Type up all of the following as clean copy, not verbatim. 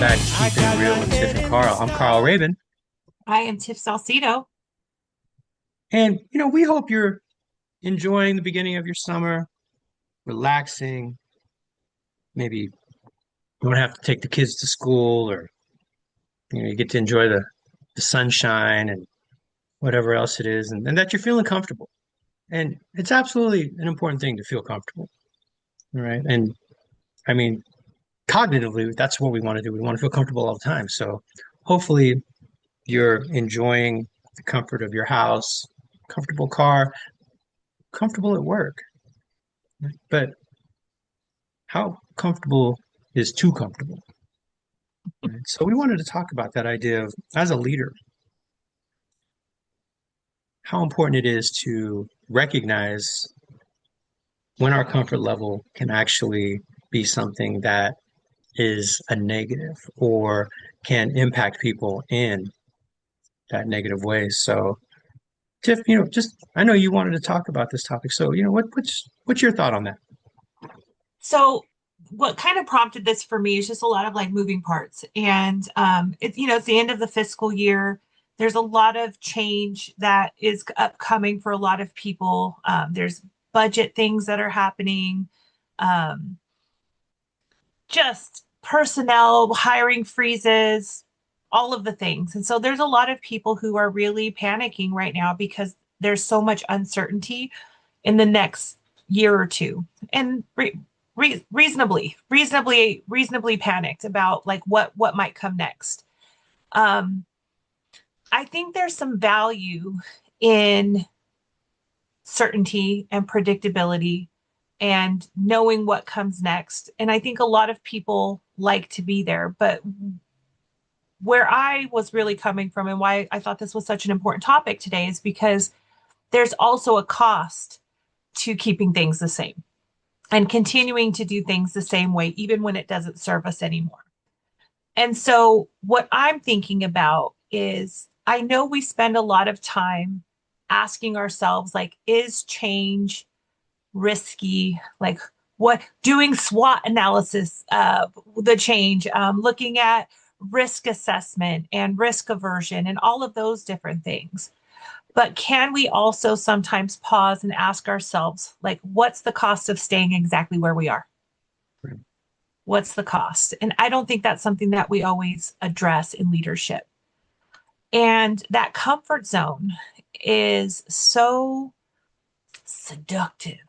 back to Keep It Real with Tiff and Carl. I'm Carl Raven. I am Tiff Salcido. And, we hope you're enjoying the beginning of your summer, relaxing. Maybe you don't have to take the kids to school or, you get to enjoy the sunshine and whatever else it is, and that you're feeling comfortable. And it's absolutely an important thing to feel comfortable, right? And I mean, cognitively, that's what we want to do. We want to feel comfortable all the time. So hopefully you're enjoying the comfort of your house, comfortable car, comfortable at work. But how comfortable is too comfortable? Right? So we wanted to talk about that idea of, as a leader, how important it is to recognize when our comfort level can actually be something that is a negative or can impact people in that negative way. So, Tiff, just I know you wanted to talk about this topic. So, what's your thought on that? So, what kind of prompted this for me is just a lot of like moving parts. And it's the end of the fiscal year. There's a lot of change that is upcoming for a lot of people. There's budget things that are happening, um, just personnel, hiring freezes, all of the things. And so there's a lot of people who are really panicking right now because there's so much uncertainty in the next year or two. And reasonably panicked about like what might come next. Um, I think there's some value in certainty and predictability and knowing what comes next. And I think a lot of people like to be there, but where I was really coming from and why I thought this was such an important topic today is because there's also a cost to keeping things the same and continuing to do things the same way, even when it doesn't serve us anymore. And so, what I'm thinking about is I know we spend a lot of time asking ourselves, like, is change risky? Like, what doing SWOT analysis of the change, looking at risk assessment and risk aversion and all of those different things. But can we also sometimes pause and ask ourselves, like, what's the cost of staying exactly where we are? What's the cost? And I don't think that's something that we always address in leadership. And that comfort zone is so seductive.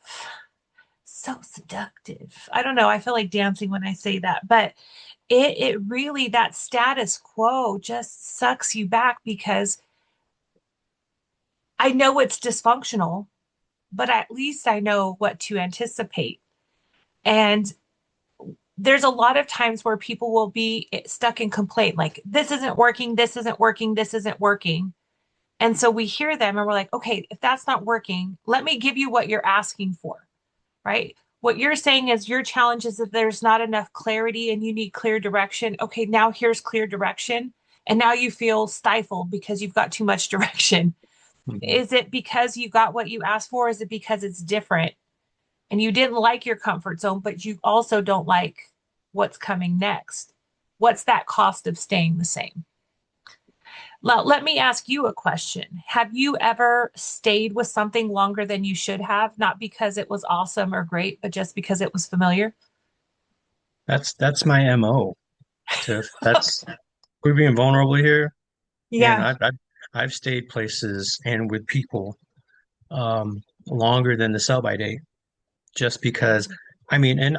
So seductive. I don't know. I feel like dancing when I say that, but it really, that status quo just sucks you back because I know it's dysfunctional, but at least I know what to anticipate. And there's a lot of times where people will be stuck in complaint, like, this isn't working, this isn't working, this isn't working. And so we hear them and we're like, okay, if that's not working, let me give you what you're asking for, right? What you're saying is your challenge is that there's not enough clarity and you need clear direction. Okay, now here's clear direction. And now you feel stifled because you've got too much direction. Mhm. Is it because you got what you asked for? Is it because it's different? And you didn't like your comfort zone, but you also don't like what's coming next. What's that cost of staying the same? Now, let me ask you a question. Have you ever stayed with something longer than you should have, not because it was awesome or great, but just because it was familiar? That's my MO, Tiff. That's we're being vulnerable here, and Yeah. I've stayed places and with people longer than the sell-by date, just because. I mean, and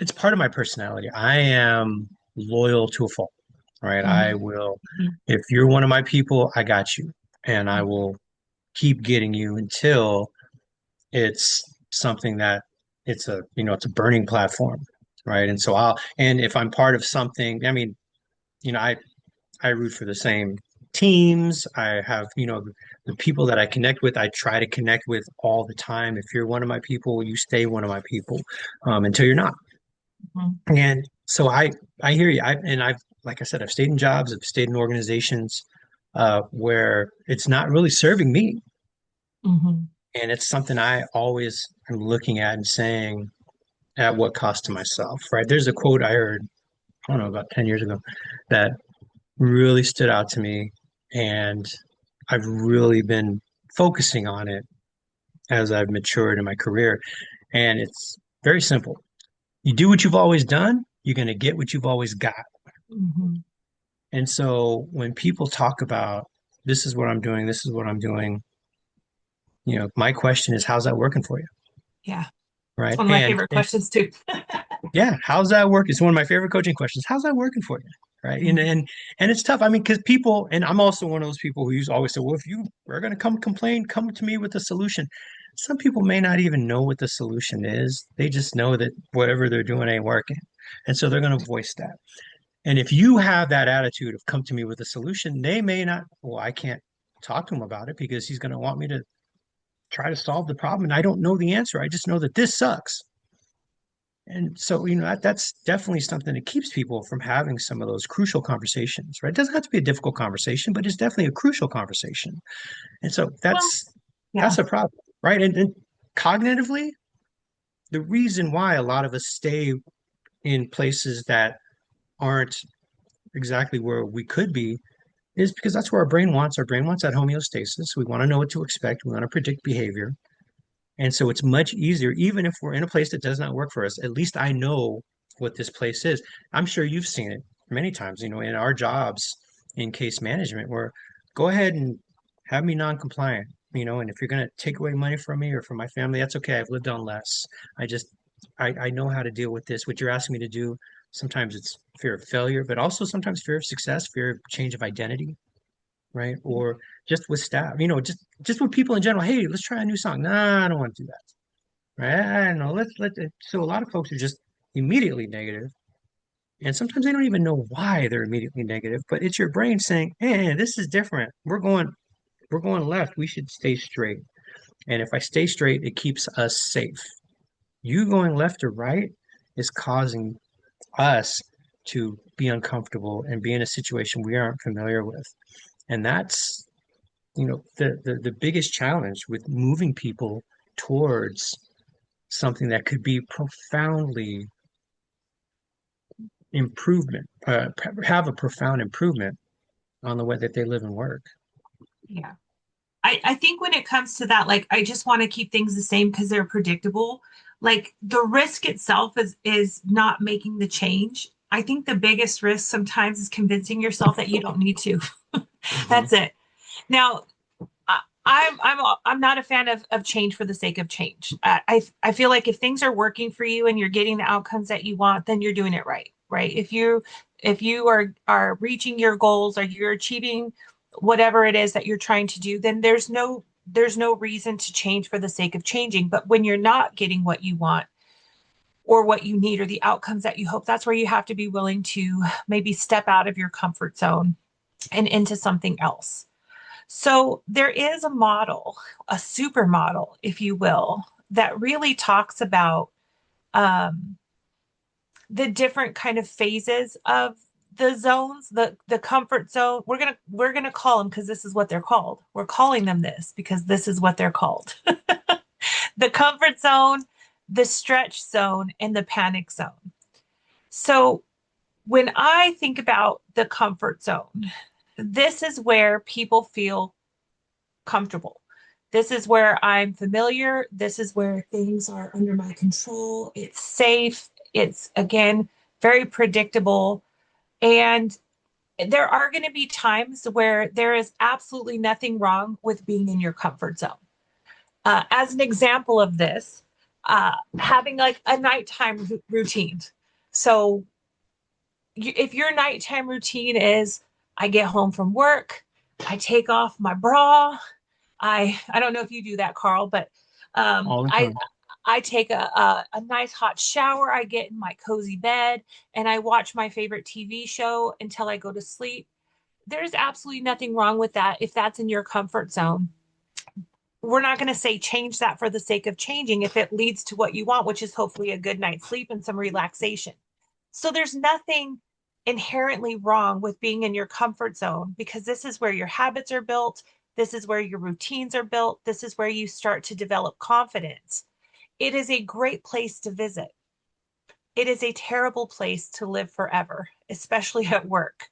it's part of my personality. I am loyal to a fault, right? I Mhm. will, Mhm. if you're one of my people, I got you, and I Mhm. will keep getting you until it's something that it's a burning platform, right? And so and if I'm part of something, I mean, you know, I root for the same teams. I have, the people that I connect with, I try to connect with all the time. If you're one of my people, you stay one of my people, until you're not. Mhm. And so I hear you. Like I said, I've stayed in jobs, I've stayed in organizations where it's not really serving me. Mhm. And it's something I always am looking at and saying, at what cost to myself, right? There's a quote I heard. I don't know, about 10 years ago that really stood out to me. And I've really been focusing on it as I've matured in my career. And it's very simple. You do what you've always done, you're going to get what you've always got. Hmm. And so when people talk about this is what I'm doing, this is what I'm doing, my question is, how's that working for you? Yeah. It's Right. one of my favorite And questions too. yeah, how's that work? It's one of my favorite coaching questions. How's that working for you? Right. And Mhm. and and it's tough. I mean, because people, and I'm also one of those people who always say, well, if you are going to come complain, come to me with a solution. Some people may not even know what the solution is. They just know that whatever they're doing ain't working. And so they're going to voice that. And if you have that attitude of come to me with a solution, they may not, well, I can't talk to him about it because he's going to want me to try to solve the problem. And I don't know the answer. I just know that this sucks. And so, that's definitely something that keeps people from having some of those crucial conversations, right? It doesn't have to be a difficult conversation, but it's definitely a crucial conversation. And so Well, that's yeah, a problem, right? And cognitively, the reason why a lot of us stay in places that aren't exactly where we could be is because that's where our brain wants. Our brain wants that homeostasis. We want to know what to expect. We want to predict behavior. And so it's much easier, even if we're in a place that does not work for us, at least I know what this place is. I'm sure you've seen it many times, in our jobs in case management, where go ahead and have me non-compliant, and if you're going to take away money from me or from my family, that's okay. I've lived on less. I just, I know how to deal with this. What you're asking me to do, sometimes it's fear of failure, but also sometimes fear of success, fear of change of identity, right? Or just with staff, just with people in general. Hey, let's try a new song. Nah, I don't want to do that. Right? I don't know. Let So a lot of folks are just immediately negative, and sometimes they don't even know why they're immediately negative. But it's your brain saying, "Hey, this is different. We're going left. We should stay straight. And if I stay straight, it keeps us safe. You going left or right is causing us to be uncomfortable and be in a situation we aren't familiar with, and that's the biggest challenge with moving people towards something that could be profoundly improvement, have a profound improvement on the way that they live and work. yeah. I think when it comes to that, like I just want to keep things the same because they're predictable. Like the risk itself is not making the change. I think the biggest risk sometimes is convincing yourself that you don't need to. Hmm. That's it. Now, I'm not a fan of change for the sake of change. I feel like if things are working for you and you're getting the outcomes that you want, then you're doing it right, right? If you are reaching your goals or you're achieving whatever it is that you're trying to do, then there's no reason to change for the sake of changing. But when you're not getting what you want or what you need or the outcomes that you hope, that's where you have to be willing to maybe step out of your comfort zone and into something else. So there is a model, a supermodel, if you will, that really talks about um, the different kind of phases of the zones, the comfort zone. We're gonna call them because this is what they're called. We're calling them this because this is what they're called. The comfort zone, the stretch zone, and the panic zone. So when I think about the comfort zone, this is where people feel comfortable. This is where I'm familiar. This is where things are under my control. It's safe. It's, again, very predictable. And there are going to be times where there is absolutely nothing wrong with being in your comfort zone. As an example of this, having like a nighttime routine. So if your nighttime routine is, I get home from work, I take off my bra, I don't know if you do that, Carl, but um, All the I time. I take a nice hot shower. I get in my cozy bed and I watch my favorite TV show until I go to sleep. There's absolutely nothing wrong with that if that's in your comfort zone. We're not going to say change that for the sake of changing if it leads to what you want, which is hopefully a good night's sleep and some relaxation. So there's nothing inherently wrong with being in your comfort zone because this is where your habits are built. This is where your routines are built. This is where you start to develop confidence. It is a great place to visit. It is a terrible place to live forever, especially at work,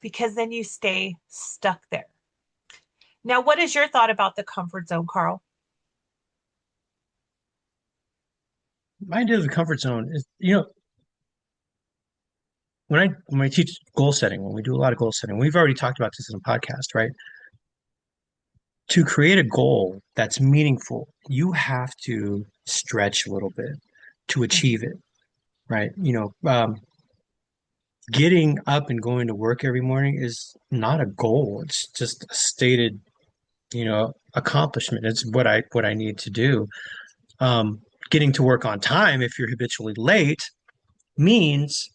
because then you stay stuck there. Now, what is your thought about the comfort zone, Carl? My idea of the comfort zone is, when I teach goal setting, when we do a lot of goal setting, we've already talked about this in a podcast, right? To create a goal that's meaningful, you have to stretch a little bit to achieve it, right? Getting up and going to work every morning is not a goal. It's just a stated, accomplishment. It's what I need to do. Um, Getting to work on time, if you're habitually late, means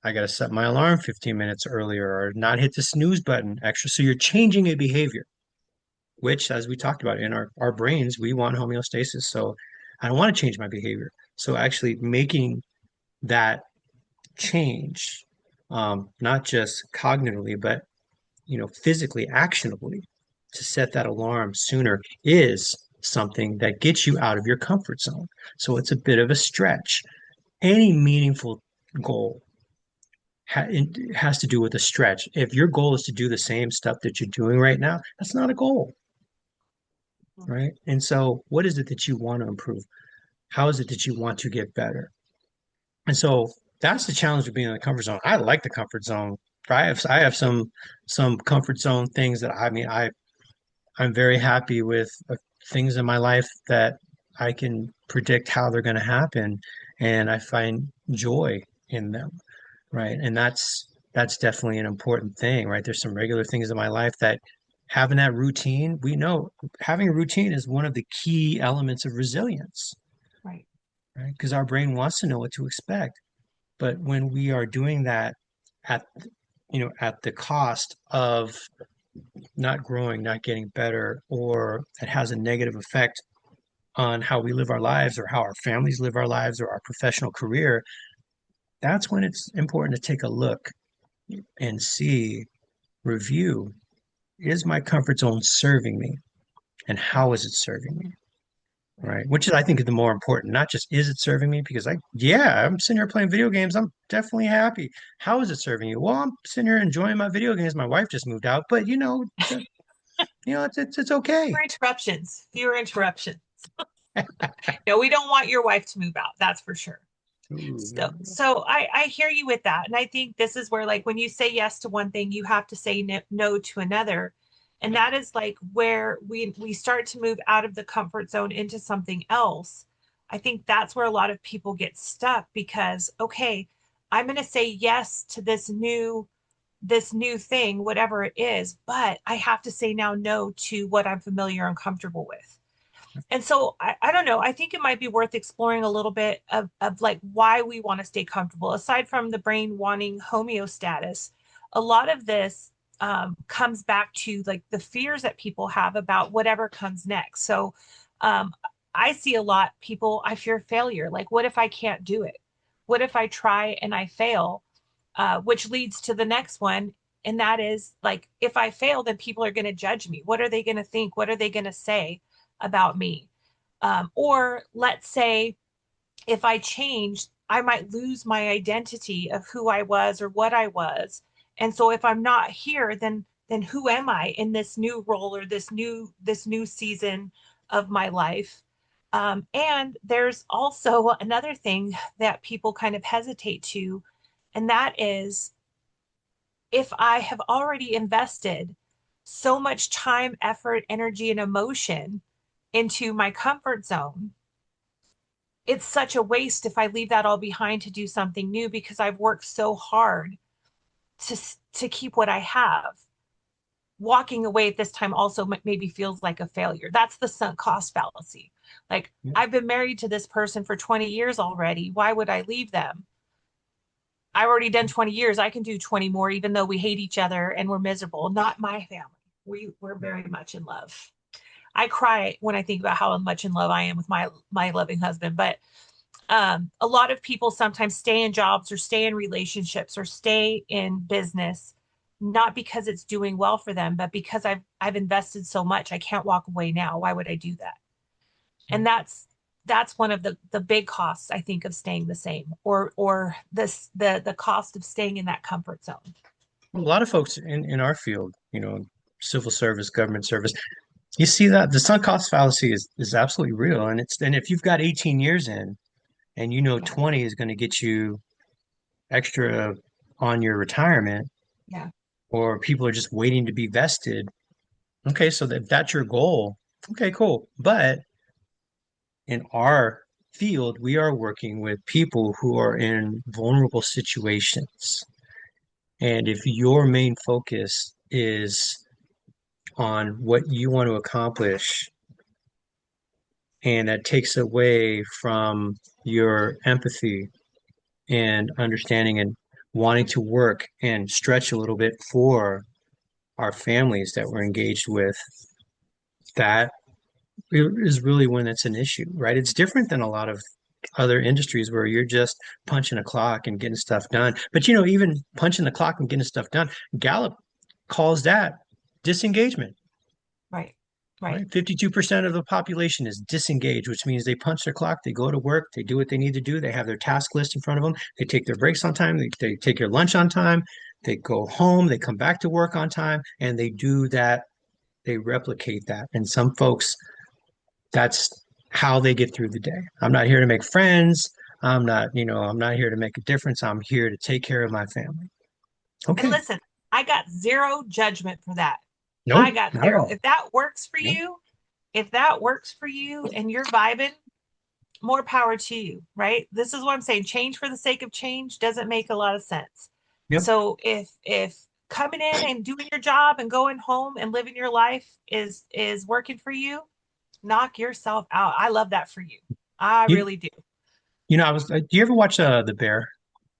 I got to set my alarm 15 minutes earlier or not hit the snooze button extra. So you're changing a behavior, which, as we talked about in our brains, we want homeostasis. So I don't want to change my behavior. So actually making that change, not just cognitively, but physically, actionably, to set that alarm sooner is something that gets you out of your comfort zone. So it's a bit of a stretch. Any meaningful goal it has to do with a stretch. If your goal is to do the same stuff that you're doing right now, that's not a goal, right? And so, what is it that you want to improve? How is it that you want to get better? And so that's the challenge of being in the comfort zone. I like the comfort zone. I have some comfort zone things that I'm very happy with things in my life that I can predict how they're going to happen, and I find joy in them, right? And that's definitely an important thing, right? There's some regular things in my life that having that routine, we know having a routine is one of the key elements of resilience, Right. right? Because our brain wants to know what to expect. But when we are doing that at at the cost of not growing, not getting better, or it has a negative effect on how we live our lives or how our families live our lives or our professional career, that's when it's important to take a look and see, review, is my comfort zone serving me? And how is it serving me? Right. Right. Which is, I think, is the more important, not just is it serving me? Because yeah, I'm sitting here playing video games. I'm definitely happy. How is it serving you? Well, I'm sitting here enjoying my video games. My wife just moved out, but it's okay. Fewer interruptions. Fewer interruptions. No, we don't want your wife to move out. That's for sure. Ooh, So I hear you with that. And I think this is where, like, when you say yes to one thing, you have to say no to another. And that is like where we start to move out of the comfort zone into something else. I think that's where a lot of people get stuck because, okay, I'm going to say yes to this new thing, whatever it is, but I have to say now no to what I'm familiar and comfortable with. And so I don't know. I think it might be worth exploring a little bit of like why we want to stay comfortable. Aside from the brain wanting homeostasis, a lot of this comes back to like the fears that people have about whatever comes next. So um, I see a lot people, I fear failure. Like, what if I can't do it? What if I try and I fail? Which leads to the next one. And that is like, if I fail, then people are going to judge me. What are they going to think? What are they going to say about me? Or let's say if I change, I might lose my identity of who I was or what I was. And so if I'm not here, then who am I in this new role or this new season of my life? And there's also another thing that people kind of hesitate to, and that is if I have already invested so much time, effort, energy, and emotion into my comfort zone, it's such a waste if I leave that all behind to do something new because I've worked so hard to to keep what I have. Walking away at this time also maybe feels like a failure. That's the sunk cost fallacy. Like, I've been married to this person for 20 years already. Why would I leave them? I've already done 20 years. I can do 20 more, even though we hate each other and we're miserable. Not my family. We're very much in love. I cry when I think about how much in love I am with my loving husband. But a lot of people sometimes stay in jobs or stay in relationships or stay in business, not because it's doing well for them, but because I've invested so much. I can't walk away now. Why would I do that? And that's one of the big costs, I think, of staying the same, or this the cost of staying in that comfort zone. A lot of folks in our field, civil service, government service, you see that the sunk cost fallacy is absolutely real. And if you've got 18 years in and you know Yeah, 20 is going to get you extra on your retirement, yeah, or people are just waiting to be vested, okay, so if that's your goal, okay, cool. But in our field, we are working with people who are in vulnerable situations. And if your main focus is on what you want to accomplish, and that takes away from your empathy and understanding and wanting to work and stretch a little bit for our families that we're engaged with, that is really when it's an issue, right? It's different than a lot of other industries where you're just punching a clock and getting stuff done. But even punching the clock and getting stuff done, Gallup calls that disengagement, right, right. right? 52% of the population is disengaged, which means they punch their clock, they go to work, they do what they need to do, they have their task list in front of them, they take their breaks on time, they take their lunch on time, they go home, they come back to work on time, and they do that, they replicate that. And some folks, that's how they get through the day. I'm not here to make friends. I'm not here to make a difference. I'm here to take care of my family. And Okay. listen, I got zero judgment for that. I Nope, got not at zero. all. If that works for Nope. you, if that works for you and you're vibing, more power to you, right? This is what I'm saying. Change for the sake of change doesn't make a lot of sense. Yep. So if coming in and doing your job and going home and living your life is working for you, knock yourself out. I love that for you. I You, really do. do you ever watch The Bear,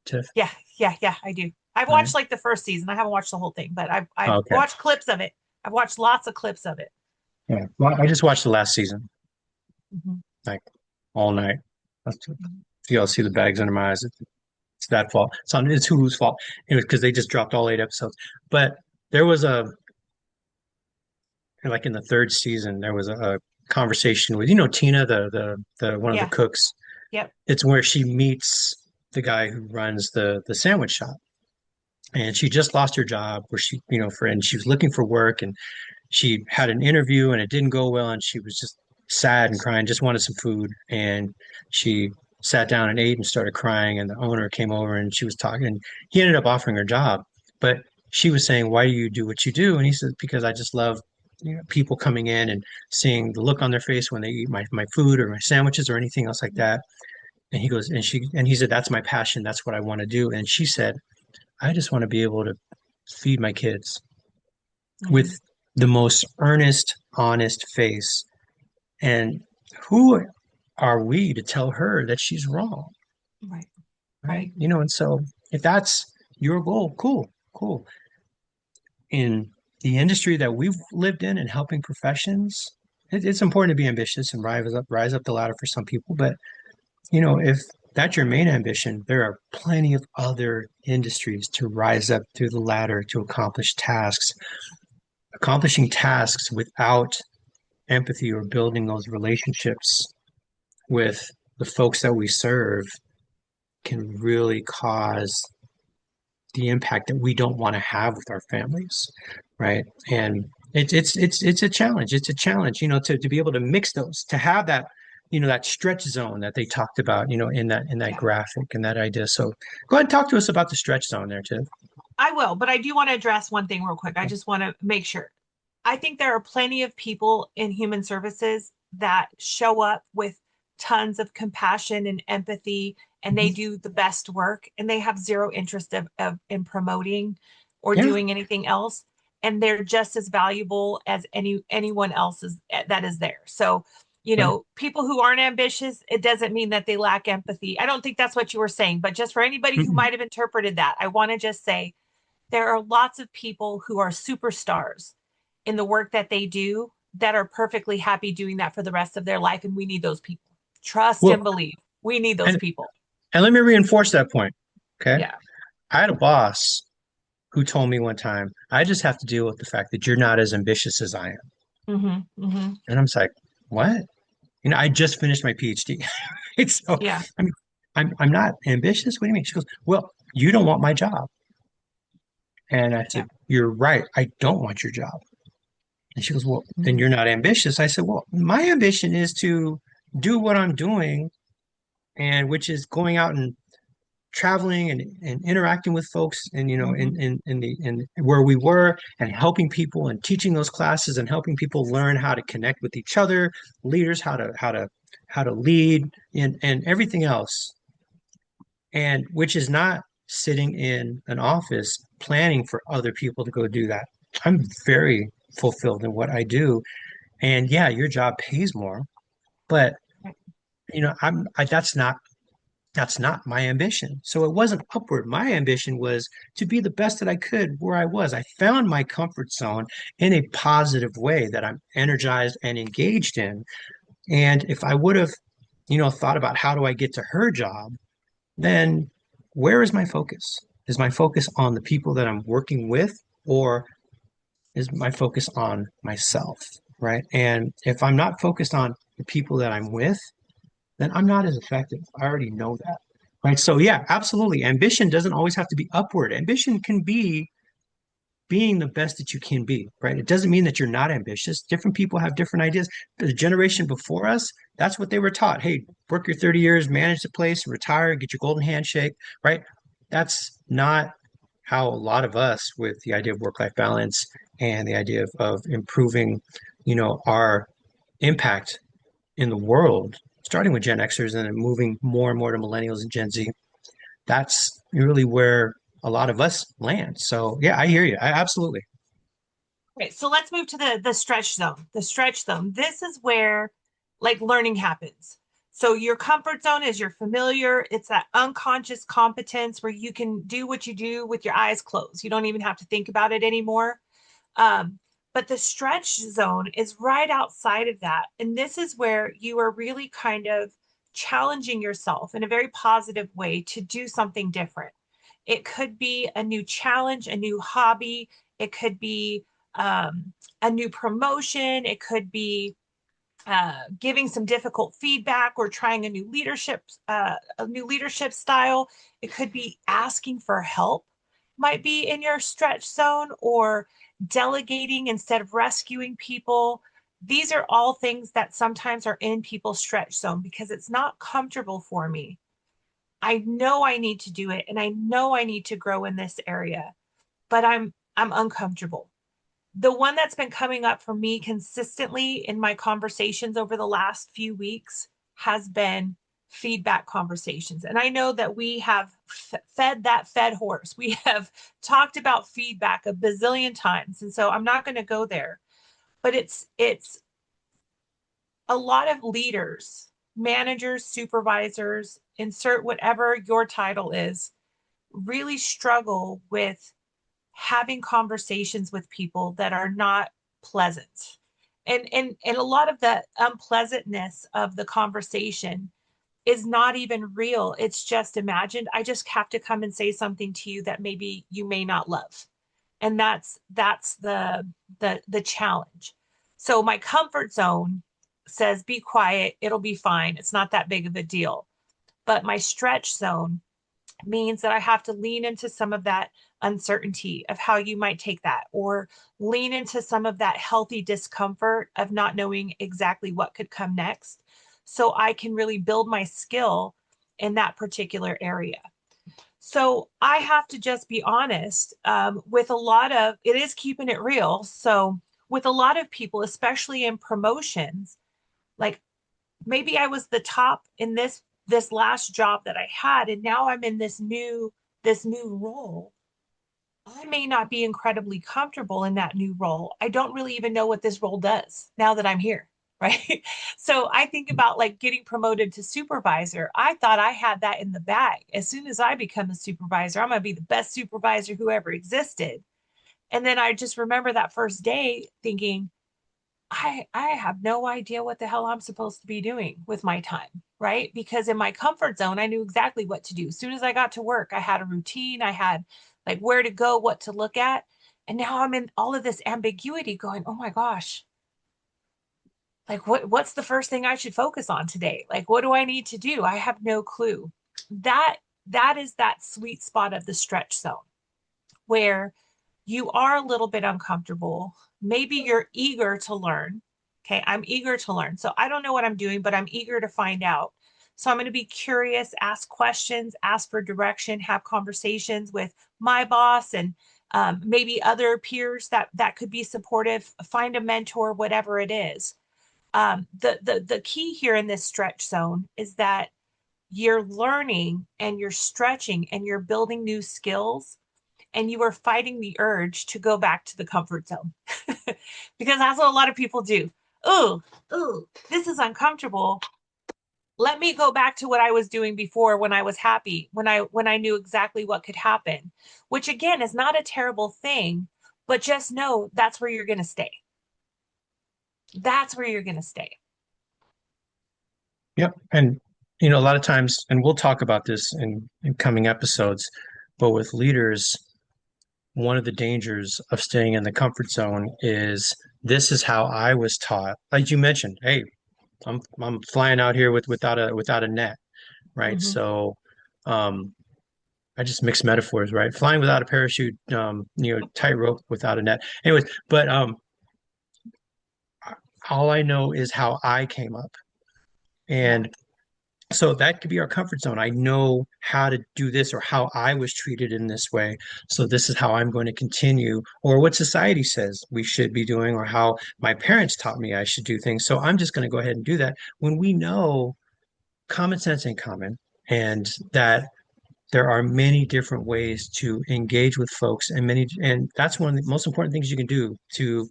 Tiff? Yeah, yeah, yeah, I do. I've Right. watched like the first season. I haven't watched the whole thing, but I've Okay. watched clips of it. I've watched lots of clips of it. Yeah. Well, I just watched the last season, Mhm. like all night. You all see the bags under my eyes. It's that fault. It's Hulu's fault. It was because they just dropped all 8 episodes. But there was like in the third season, there was a conversation with, Tina, the one of the Yeah. cooks. Yep. It's where she meets the guy who runs the sandwich shop. And she just lost her job where and she was looking for work, and she had an interview and it didn't go well, and she was just sad and crying, just wanted some food. And she sat down and ate and started crying. And the owner came over and she was talking, and he ended up offering her a job. But she was saying, "Why do you do what you do?" And he said, "Because I just love people coming in and seeing the look on their face when they eat my food or my sandwiches or anything else like that." And he said, "That's my passion. That's what I want to do." And she said, "I just want to be able to feed my kids," with Mhm. the most earnest, honest face. And who are we to tell her that she's wrong? Right. Right. Right. And so if that's your goal, cool, cool. In the industry that we've lived in helping professions, it's important to be ambitious and rise up the ladder for some people. But, if that's your main ambition, there are plenty of other industries to rise up through the ladder to accomplish tasks. Accomplishing tasks without empathy or building those relationships with the folks that we serve can really cause the impact that we don't want to have with our families, right? And it's a challenge. It's a challenge, to be able to mix those, to have that, that stretch zone that they talked about, in that Yeah. graphic and that idea. So go ahead and talk to us about the stretch zone there, too. I will, but I do want to address one thing real quick. I just want to make sure. I think there are plenty of people in human services that show up with tons of compassion and empathy, and they Mhm. do the best work, and they have zero interest of in promoting or Yeah, doing anything else, and they're just as valuable as anyone else is that is there. So, right. people who aren't ambitious, it doesn't mean that they lack empathy. I don't think that's what you were saying, but just for anybody who Mm-mm. might have interpreted that, I want to just say there are lots of people who are superstars in the work that they do that are perfectly happy doing that for the rest of their life. And we need those people. Trust Well, and believe. We need those and people. and let me reinforce that point. Okay. Yeah. I had a boss who told me one time, "I just have to deal with the fact that you're not as ambitious as I am." Mm-hmm. Mm-hmm. And I'm just like, "What?" I just finished my PhD. And so, Yeah. I mean, I'm not ambitious. What do you mean? She goes, well, you don't want my job. And I Yeah. said, you're right. I don't want your job. And she goes, well, then Mhm. you're not ambitious. I said, well, my ambition is to do what I'm doing, and which is going out and traveling and interacting with folks and Mhm. in where we were, and helping people and teaching those classes and helping people learn how to connect with each other, leaders, how to lead and everything else. And which is not sitting in an office planning for other people to go do that. I'm very fulfilled in what I do. And yeah, your job pays more, but Right. that's not my ambition. So it wasn't upward. My ambition was to be the best that I could where I was. I found my comfort zone in a positive way that I'm energized and engaged in. And if I would have, thought about how do I get to her job, then where is my focus? Is my focus on the people that I'm working with, or is my focus on myself? Right. And if I'm not focused on the people that I'm with, then I'm not as effective. I already know that. Right. So, yeah, absolutely. Ambition doesn't always have to be upward. Ambition can be being the best that you can be. Right. It doesn't mean that you're not ambitious. Different people have different ideas. The generation before us, that's what they were taught. Hey, work your 30 years, manage the place, retire, get your golden handshake. Right. That's not how a lot of us, with the idea of work-life balance and the idea of improving, our impact in the world, starting with Gen Xers and then moving more and more to millennials and Gen Z. That's really where a lot of us land. So yeah, I hear you. Absolutely. Okay, so let's move to the stretch zone. The stretch zone. This is where like learning happens. So your comfort zone is your familiar. It's that unconscious competence where you can do what you do with your eyes closed. You don't even have to think about it anymore. Um, but the stretch zone is right outside of that. And this is where you are really kind of challenging yourself in a very positive way to do something different. It could be a new challenge, a new hobby. It could be a new promotion. It could be giving some difficult feedback or trying a new leadership style. It could be asking for help, might be in your stretch zone, or delegating instead of rescuing people. These are all things that sometimes are in people's stretch zone because it's not comfortable for me. I know I need to do it and I know I need to grow in this area, but I'm uncomfortable. The one that's been coming up for me consistently in my conversations over the last few weeks has been feedback conversations. And I know that we have fed that fed horse. We have talked about feedback a bazillion times. And so I'm not going to go there, but it's a lot of leaders, managers, supervisors, insert whatever your title is, really struggle with having conversations with people that are not pleasant. And a lot of the unpleasantness of the conversation is not even real. It's just imagined. I just have to come and say something to you that maybe you may not love. And that's the challenge. So my comfort zone says be quiet, it'll be fine. It's not that big of a deal. But my stretch zone means that I have to lean into some of that uncertainty of how you might take that, or lean into some of that healthy discomfort of not knowing exactly what could come next. So I can really build my skill in that particular area. So I have to just be honest with a lot of it is keeping it real. So with a lot of people, especially in promotions, like maybe I was the top in this last job that I had, and now I'm in this new role. I may not be incredibly comfortable in that new role. I don't really even know what this role does now that I'm here, right? So I think about like getting promoted to supervisor. I thought I had that in the bag. As soon as I become a supervisor, I'm going to be the best supervisor who ever existed. And then I just remember that first day thinking, I have no idea what the hell I'm supposed to be doing with my time, right? Because in my comfort zone, I knew exactly what to do. As soon as I got to work, I had a routine, I had like where to go, what to look at. And now I'm in all of this ambiguity going, oh my gosh, Like what's the first thing I should focus on today? Like what do I need to do? I have no clue. That that is that sweet spot of the stretch zone where you are a little bit uncomfortable. Maybe you're eager to learn. Okay, I'm eager to learn. So I don't know what I'm doing, but I'm eager to find out. So I'm going to be curious, ask questions, ask for direction, have conversations with my boss and maybe other peers that could be supportive. Find a mentor, whatever it is. The key here in this stretch zone is that you're learning and you're stretching and you're building new skills and you are fighting the urge to go back to the comfort zone because that's what a lot of people do. Oh, this is uncomfortable. Let me go back to what I was doing before when I was happy, when I knew exactly what could happen, which again is not a terrible thing, but just know that's where you're going to stay. That's where you're going to stay. Yep. And, a lot of times, and we'll talk about this in coming episodes, but with leaders, one of the dangers of staying in the comfort zone is this is how I was taught. Like you mentioned, hey, I'm flying out here without a net, right? Mm-hmm. So, um, I just mix metaphors, right? Flying without a parachute, tightrope without a net. Anyways, but all I know is how I came up. Yeah. And so that could be our comfort zone. I know how to do this or how I was treated in this way. So this is how I'm going to continue, or what society says we should be doing, or how my parents taught me I should do things. So I'm just going to go ahead and do that when we know common sense ain't common and that there are many different ways to engage with folks and that's one of the most important things you can do to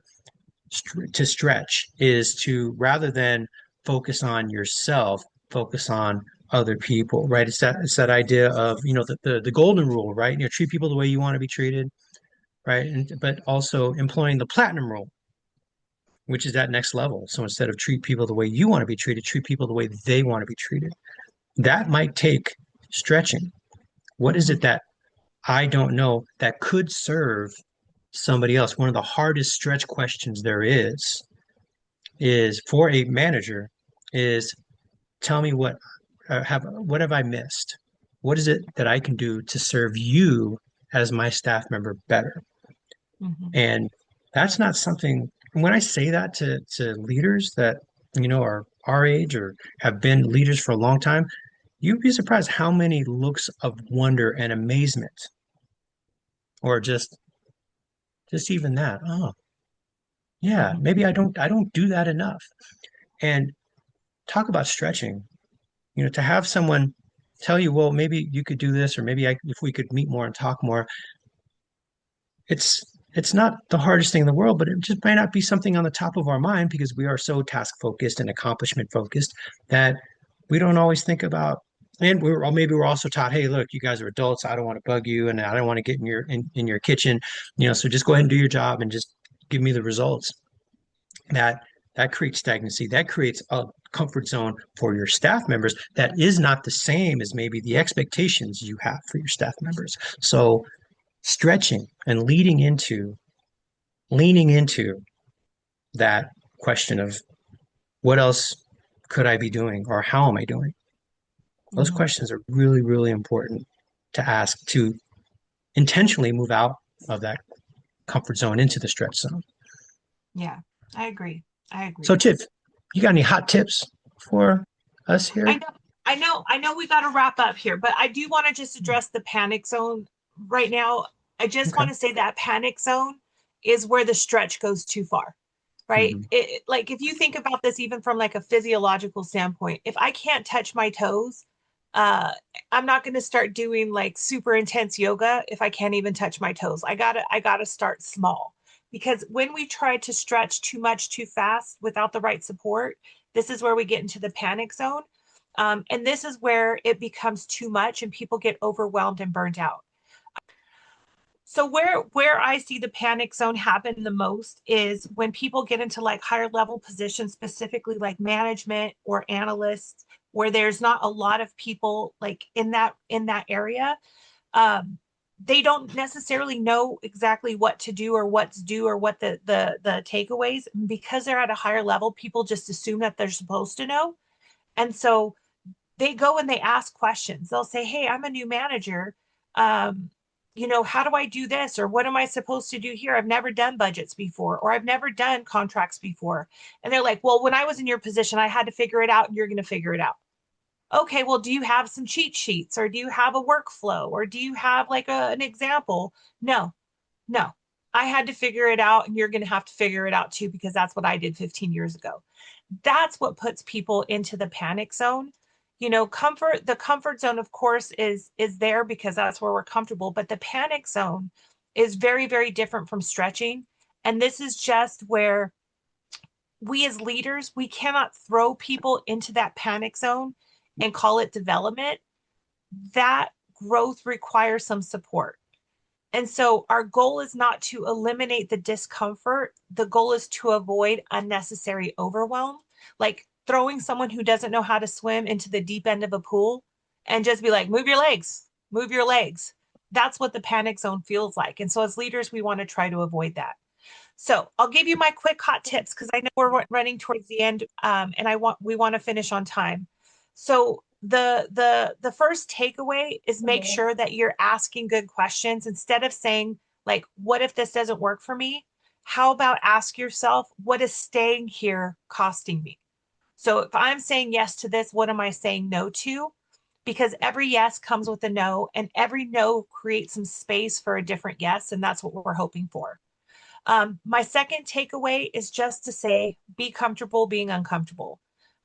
stretch is to rather than focus on yourself, focus on other people, right? It's that idea of, the golden rule, right? Treat people the way you want to be treated, right? And but also employing the platinum rule, which is that next level. So instead of treat people the way you want to be treated, treat people the way they want to be treated. That might take stretching. What is Mm-hmm. it that I don't know that could serve somebody else? One of the hardest stretch questions there is for a manager is tell me what have I missed? What is it that I can do to serve you as my staff member better? Mm-hmm. And that's not something when I say that to leaders that are our age or have been leaders for a long time, you'd be surprised how many looks of wonder and amazement or just even that. Oh, yeah, Mm-hmm. maybe I don't do that enough. And talk about stretching. To have someone tell you, well, maybe you could do this, or maybe if we could meet more and talk more, it's it's not the hardest thing in the world, but it just might not be something on the top of our mind because we are so task focused and accomplishment focused that we don't always think about. And maybe we're also taught, hey, look, you guys are adults. I don't want to bug you, and I don't want to get in your kitchen, so just go ahead and do your job and just give me the results. that that creates stagnancy. That creates a comfort zone for your staff members that is not the same as maybe the expectations you have for your staff members. So stretching and leaning into that question of what else could I be doing or how am I doing? Those Mm-hmm. questions are really, really important to ask to intentionally move out of that comfort zone into the stretch zone. Yeah, I agree. I So agree. Tiff, you got any hot tips for us I here? know, I know we got to wrap up here, but I do want to just address the panic zone right now. I just Okay. want to say that panic zone is where the stretch goes too far, right? Mhm. Like if you think about this even from like a physiological standpoint, if I can't touch my toes, uh, I'm not going to start doing like super intense yoga if I can't even touch my toes. I gotta start small because when we try to stretch too much too fast without the right support, this is where we get into the panic zone. And this is where it becomes too much and people get overwhelmed and burnt out. So where I see the panic zone happen the most is when people get into like higher level positions, specifically like management or analysts, where there's not a lot of people like in that area. Um, they don't necessarily know exactly what to do or what's due or what the takeaways, because they're at a higher level, people just assume that they're supposed to know. And so they go and they ask questions. They'll say, "Hey, I'm a new manager. Um, how do I do this? Or what am I supposed to do here? I've never done budgets before, or I've never done contracts before." And they're like, "Well, when I was in your position, I had to figure it out, and you're going to figure it out." Okay, well, do you have some cheat sheets, or do you have a workflow, or do you have like an example? No, no. I had to figure it out, and you're going to have to figure it out too, because that's what I did 15 years ago. That's what puts people into the panic zone. The comfort zone, of course, is there because that's where we're comfortable, but the panic zone is very, very different from stretching. And this is just where we as leaders, we cannot throw people into that panic zone and call it development. That growth requires some support. And so our goal is not to eliminate the discomfort. The goal is to avoid unnecessary overwhelm, like throwing someone who doesn't know how to swim into the deep end of a pool and just be like, move your legs, move your legs. That's what the panic zone feels like. And so as leaders, we want to try to avoid that. So I'll give you my quick hot tips because I know we're running towards the end, and we want to finish on time. So the first takeaway is make sure that you're asking good questions instead of saying like, "What if this doesn't work for me?" How about ask yourself, "What is staying here costing me?" So if I'm saying yes to this, what am I saying no to? Because every yes comes with a no, and every no creates some space for a different yes, and that's what we're hoping for. My second takeaway is just to say be comfortable being uncomfortable.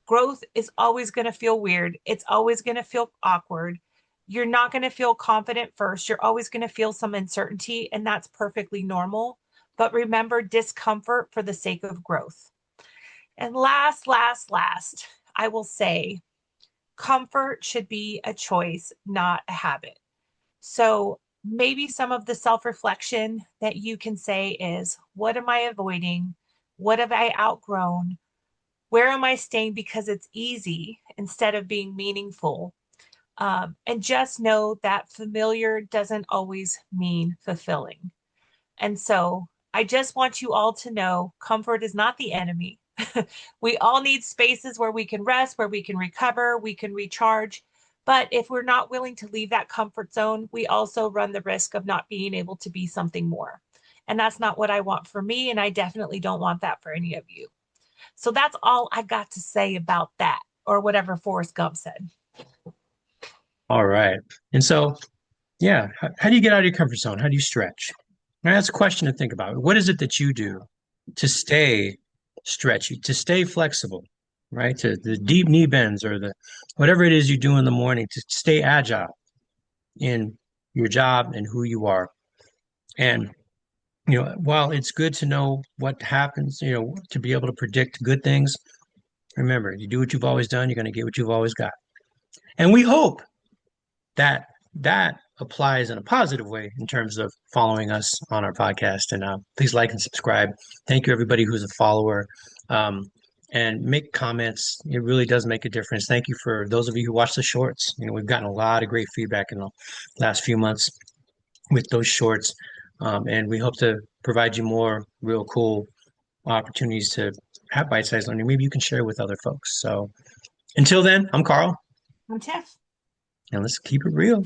Growth is always going to feel weird. It's always going to feel awkward. You're not going to feel confident first. You're always going to feel some uncertainty, and that's perfectly normal. But remember discomfort for the sake of growth. And last, I will say comfort should be a choice, not a habit. So maybe some of the self reflection that you can say is, what am I avoiding? What have I outgrown? Where am I staying because it's easy instead of being meaningful? And just know that familiar doesn't always mean fulfilling. And so I just want you all to know comfort is not the enemy. We all need spaces where we can rest, where we can recover, we can recharge. But if we're not willing to leave that comfort zone, we also run the risk of not being able to be something more. And that's not what I want for me. And I definitely don't want that for any of you. So that's all I got to say about that, or whatever Forrest Gump said. All right. And so, yeah, how do you get out of your comfort zone? How do you stretch? Now, that's a question to think about. What is it that you do to stay stretchy, to stay flexible, right? To the deep knee bends or the whatever it is you do in the morning to stay agile in your job and who you are. And, while it's good to know what happens, to be able to predict good things, remember, you do what you've always done, you're going to get what you've always got. And we hope that that applies in a positive way in terms of following us on our podcast. And please like and subscribe. Thank you, everybody who's a follower. Um, and make comments. It really does make a difference. Thank you for those of you who watch the shorts. We've gotten a lot of great feedback in the last few months with those shorts. And we hope to provide you more real cool opportunities to have bite-sized learning. Maybe you can share with other folks. So until then, I'm Carl, I'm Tiff. and let's keep it real.